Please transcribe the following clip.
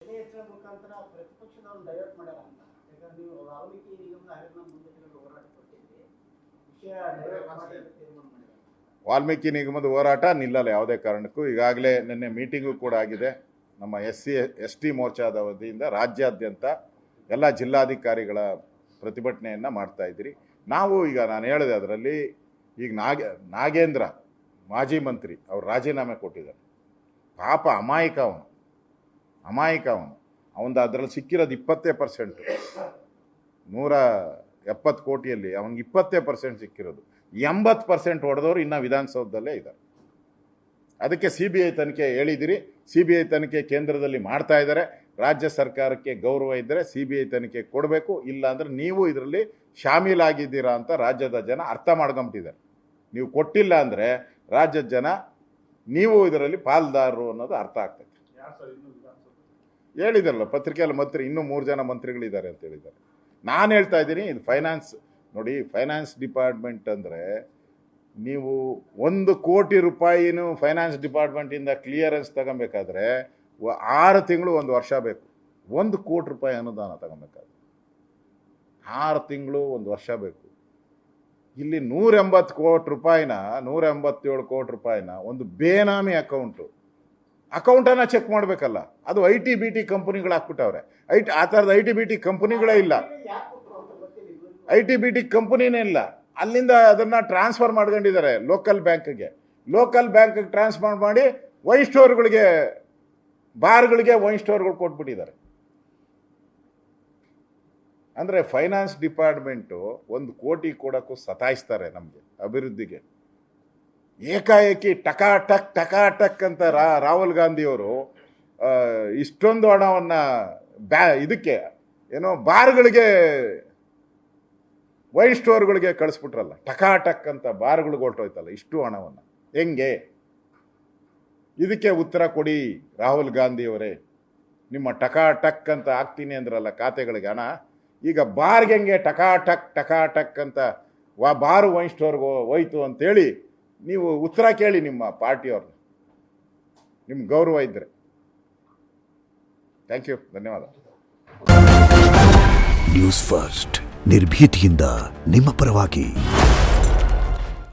ಮುಖಾಂತರ ಪ್ರತಿಪಕ್ಷದವರು ಡೈವರ್ಟ್ ಮಾಡ್ಯಾರ ಅಂತ. ಯಾಕಂದ್ರೆ ನೀವು ವಾಲ್ಮೀಕಿ ನಿಗಮದ ಹರಿಯಾಣ ಮುಂದೆ ಹೋರಾಟ ಕೊಟ್ಟಿದ್ರಿ, ವಿಷಯ ಡೈವರ್ಟ್ ಮಾಡಿ ತೀರ್ಮಾನ ಮಾಡಿದ್ದಾರೆ. ವಾಲ್ಮೀಕಿ ನಿಗಮದ ಹೋರಾಟ ನಿಲ್ಲಲ್ಲ ಯಾವುದೇ ಕಾರಣಕ್ಕೂ. ಈಗಾಗಲೇ ನಿನ್ನೆ ಮೀಟಿಂಗು ಕೂಡ ಆಗಿದೆ. ನಮ್ಮ SC/ST ಮೋರ್ಚಾದ ವತಿಯಿಂದ ರಾಜ್ಯಾದ್ಯಂತ ಎಲ್ಲ ಜಿಲ್ಲಾಧಿಕಾರಿಗಳ ಪ್ರತಿಭಟನೆಯನ್ನು ಮಾಡ್ತಾ ಇದ್ದೀರಿ. ನಾವು ಈಗ ನಾನು ಹೇಳಿದೆ ಅದರಲ್ಲಿ ಈಗ ನಾಗೇಂದ್ರ ಮಾಜಿ ಮಂತ್ರಿ ಅವರು ರಾಜೀನಾಮೆ ಕೊಟ್ಟಿದ್ದಾರೆ. ಪಾಪ ಅಮಾಯಕ ಅವನು ಅದರಲ್ಲಿ ಸಿಕ್ಕಿರೋದು 20%. 170 ಕೋಟಿಯಲ್ಲಿ ಅವನಿಗೆ 20% ಸಿಕ್ಕಿರೋದು. 80% ಹೊಡೆದವರು ಇನ್ನೂ ವಿಧಾನಸೌಧದಲ್ಲೇ ಇದ್ದಾರೆ. ಅದಕ್ಕೆ CBI ತನಿಖೆ ಹೇಳಿದಿರಿ. CBI ತನಿಖೆ ಕೇಂದ್ರದಲ್ಲಿ ಮಾಡ್ತಾ ಇದ್ದಾರೆ. ರಾಜ್ಯ ಸರ್ಕಾರಕ್ಕೆ ಗೌರವ ಇದ್ದರೆ CBI ತನಿಖೆ ಕೊಡಬೇಕು, ಇಲ್ಲ ಅಂದರೆ ನೀವು ಇದರಲ್ಲಿ ಶಾಮೀಲಾಗಿದ್ದೀರಾ ಅಂತ ರಾಜ್ಯದ ಜನ ಅರ್ಥ ಮಾಡ್ಕೊಂಬಿಟ್ಟಿದ್ದಾರೆ. ನೀವು ಕೊಟ್ಟಿಲ್ಲ ಅಂದರೆ ರಾಜ್ಯದ ಜನ ನೀವು ಇದರಲ್ಲಿ ಪಾಲ್ದಾರರು ಅನ್ನೋದು ಅರ್ಥ ಆಗ್ತದೆ. ಹೇಳಿದಾರಲ್ಲ ಪತ್ರಿಕೆಯಲ್ಲಿ, ಮಂತ್ರಿ ಇನ್ನೂ 3 ಜನ ಮಂತ್ರಿಗಳಿದ್ದಾರೆ ಅಂತ ಹೇಳಿದ್ದಾರೆ. ನಾನು ಹೇಳ್ತಾ ಇದ್ದೀನಿ, ಇದು ಫೈನಾನ್ಸ್ ನೋಡಿ, ಫೈನಾನ್ಸ್ ಡಿಪಾರ್ಟ್ಮೆಂಟ್ ಅಂದರೆ ನೀವು 1 ಕೋಟಿ ರೂಪಾಯಿನೂ ಫೈನಾನ್ಸ್ ಡಿಪಾರ್ಟ್ಮೆಂಟಿಂದ ಕ್ಲಿಯರೆನ್ಸ್ ತಗೊಬೇಕಾದ್ರೆ 6 ತಿಂಗಳು 1 ವರ್ಷ ಬೇಕು. 1 ಕೋಟಿ ರೂಪಾಯಿ ಅನುದಾನ ತಗೊಬೇಕಾದ್ರೆ 6 ತಿಂಗಳು 1 ವರ್ಷ ಬೇಕು. ಇಲ್ಲಿ 180 ಕೋಟಿ ರೂಪಾಯಿನ 187 ಕೋಟಿ ರೂಪಾಯಿನ ಒಂದು ಬೇನಾಮಿ ಅಕೌಂಟನ್ನು ಚೆಕ್ ಮಾಡಬೇಕಲ್ಲ. ಅದು IT-BT ಕಂಪನಿಗಳು ಹಾಕ್ಬಿಟ್ಟವ್ರೆ. ಆ ಥರದ IT-BT ಕಂಪನಿಗಳೇ ಇಲ್ಲ, IT-BT ಕಂಪನಿನೇ ಇಲ್ಲ. ಅಲ್ಲಿಂದ ಅದನ್ನು ಟ್ರಾನ್ಸ್ಫರ್ ಮಾಡ್ಕೊಂಡಿದ್ದಾರೆ ಲೋಕಲ್ ಬ್ಯಾಂಕ್ಗೆ ಟ್ರಾನ್ಸ್ಫರ್ ಮಾಡಿ ವೈನ್ ಸ್ಟೋರ್ಗಳಿಗೆ, ಬಾರ್ಗಳಿಗೆ ವೈನ್ ಸ್ಟೋರ್ಗಳು ಕೊಟ್ಬಿಟ್ಟಿದ್ದಾರೆ. ಅಂದರೆ ಫೈನಾನ್ಸ್ ಡಿಪಾರ್ಟ್ಮೆಂಟು 1 ಕೋಟಿ ಕೊಡೋಕ್ಕೂ ಸತಾಯಿಸ್ತಾರೆ ನಮಗೆ ಅಭಿವೃದ್ಧಿಗೆ. ಏಕಾಏಕಿ ಟಕಾಟಕ್ ಅಂತ ರಾಹುಲ್ ಗಾಂಧಿಯವರು ಇಷ್ಟೊಂದು ಹಣವನ್ನು ಇದಕ್ಕೆ ಏನೋ ಬಾರ್ಗಳಿಗೆ, ವೈನ್ ಸ್ಟೋರ್ಗಳಿಗೆ ಕಳಿಸ್ಬಿಟ್ರಲ್ಲ. ಟಕಾಟಕ್ ಅಂತ ಬಾರ್ಗಳಿಗೆ ಹೊರಟೋಯ್ತಲ್ಲ ಇಷ್ಟು ಹಣವನ್ನು. ಹೆಂಗೆ? ಇದಕ್ಕೆ ಉತ್ತರ ಕೊಡಿ ರಾಹುಲ್ ಗಾಂಧಿಯವರೇ. ನಿಮ್ಮ ಟಕಾಟಕ್ ಅಂತ ಹಾಕ್ತೀನಿ ಅಂದ್ರಲ್ಲ ಖಾತೆಗಳಿಗೆ ಹಣ, ಈಗ ಬಾರ್ಗೆ ಹೆಂಗೆ ಟಕಾಟಕ್ ಅಂತ ಬಾರು ವೈನ್ ಸ್ಟೋರ್ಗೆ ಹೋಯ್ತು ಅಂತೇಳಿ ನೀವು ಉತ್ತರ ಕೇಳಿ ನಿಮ್ಮ ಪಾರ್ಟಿಯವ್ರನ್ನ, ನಿಮ್ಮ ಗೌರವ ಇದ್ದರೆ. ಥ್ಯಾಂಕ್ ಯು, ಧನ್ಯವಾದ. ನ್ಯೂಸ್ ಫಸ್ಟ್, ನಿರ್ಭೀತಿಯಿಂದ ನಿಮ್ಮ ಪರವಾಗಿ.